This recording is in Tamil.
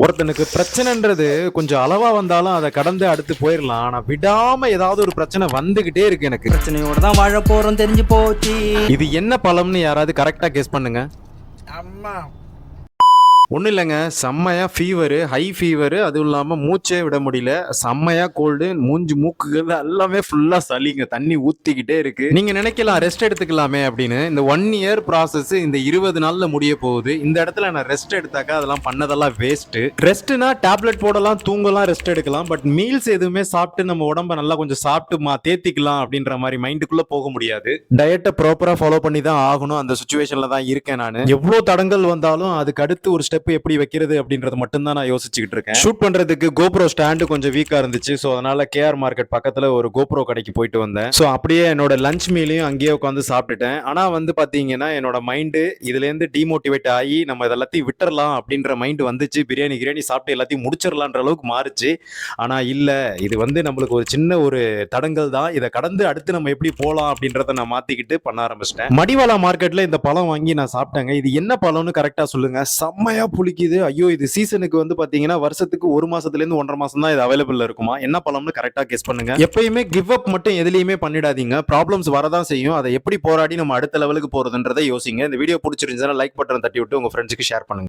ஒருத்தனுக்கு பிரச்சனைன்றது கொஞ்சம் அளவா வந்தாலும் அதை கடந்து அடுத்து போயிடலாம். ஆனா விடாம ஏதாவது ஒரு பிரச்சனை வந்துகிட்டே இருக்கு எனக்கு. பிரச்சனையோட தான் வாழ போறோம் தெரிஞ்சு போச்சு. இது என்ன பழம்னு யாராவது கரெக்டா கெஸ் பண்ணுங்க. அம்மா ஒன்றும் இல்லைங்க, செம்மையா ஃபீவரு, ஹை ஃபீவரு, அதுவும் இல்லாமல் மூச்சே விட முடியல, செம்மையா கோல்டு, மூஞ்சி மூக்குகள் எல்லாமே ஃபுல்லாக சளிங்க, தண்ணி ஊற்றிக்கிட்டே இருக்கு. நீங்க நினைக்கலாம் ரெஸ்ட் எடுத்துக்கலாமே அப்படின்னு. இந்த 1 இயர் ப்ராசஸ் இந்த 20 நாள்ல முடிய போகுது. இந்த இடத்துல நான் ரெஸ்ட் எடுத்தாக்கா அதெல்லாம் பண்ணதெல்லாம் வேஸ்ட்டு. ரெஸ்ட்னா டேப்லெட் போடலாம், தூங்கலாம், ரெஸ்ட் எடுக்கலாம். பட் மீல்ஸ் எதுவுமே சாப்பிட்டு நம்ம உடம்ப நல்லா கொஞ்சம் சாப்பிட்டு தேத்திக்கலாம் அப்படின்ற மாதிரி மைண்டுக்குள்ள போக முடியாது. டயட்டை ப்ராப்பரா ஃபாலோ பண்ணி தான் ஆகணும். அந்த சுச்சுவேஷன்ல தான் இருக்கேன் நான். எவ்வளோ தடங்கள் வந்தாலும் அதுக்கு அடுத்து ஒரு ஸ்டெப் எப்படி வைக்கிறது அப்படின்றது மட்டும் தான் நான் யோசிச்சுக்கிட்டு இருக்கேன். ஷூட் பண்றதுக்கு கோப்ரோ ஸ்டாண்டு கொஞ்சம் வீக்கா இருந்துச்சு. ஸோ அதனால கேஆர் மார்க்கெட் பக்கத்துல ஒரு கோப்ரோ கடைக்கு போயிட்டு வந்தேன். ஸோ அப்படியே என்னோட லஞ்ச் மீலையும் அங்கேயே உட்காந்து சாப்பிட்டுட்டேன். ஆனா பாத்தீங்கன்னா என்னோட மைண்டு இதுல இருந்து டிமோட்டிவேட் ஆகி நம்ம இதெல்லாத்தையும் விட்டுறலாம் அப்படின்ற மைண்ட் வந்துச்சு. பிரியாணி சாப்பிட்டு எல்லாத்தையும் முடிச்சிடலான்ற அளவுக்கு மாறுச்சு. ஆனா இல்ல, இது நம்மளுக்கு ஒரு சின்ன ஒரு தடங்கள் தான். இதை கடந்து அடுத்து நம்ம எப்படி போலாம் அப்படின்றத நான் மாத்திக்கிட்டு பண்ண ஆரம்பிச்சிட்டேன். மடிவாளா மார்க்கெட்ல இந்த பழம் வாங்கி நான் சாப்பிட்டேங்க. இது என்ன பழம்னு கரெக்டா சொல்லுங்க. செம்மையா புளிக்குது. ஐயோ, இது சீசனுக்கு பாத்தீங்கன்னா வருஷத்துக்கு 1 மாசத்துல இருந்து 1.5 மாசம் தான் இது அவைலபிள் இருக்குமா. என்ன பழம்னு கரெக்டா கெஸ் பண்ணுங்க. எப்பயுமே கிவ் அப் மட்டும் எதுலயுமே பண்ணிடாதீங்க. ப்ராப்ளம்ஸ் வரதான் செய்யும். அதை எப்படி போராடி நம்ம அடுத்த லெவலுக்கு போறதுன்றதை யோசிங்க. இந்த வீடியோ பிடிச்சிருந்துச்சுன்னா லைக் பட்டன் தட்டி விட்டு உங்க ஃப்ரெண்ட்ஸ்க்கு ஷேர் பண்ணுங்க.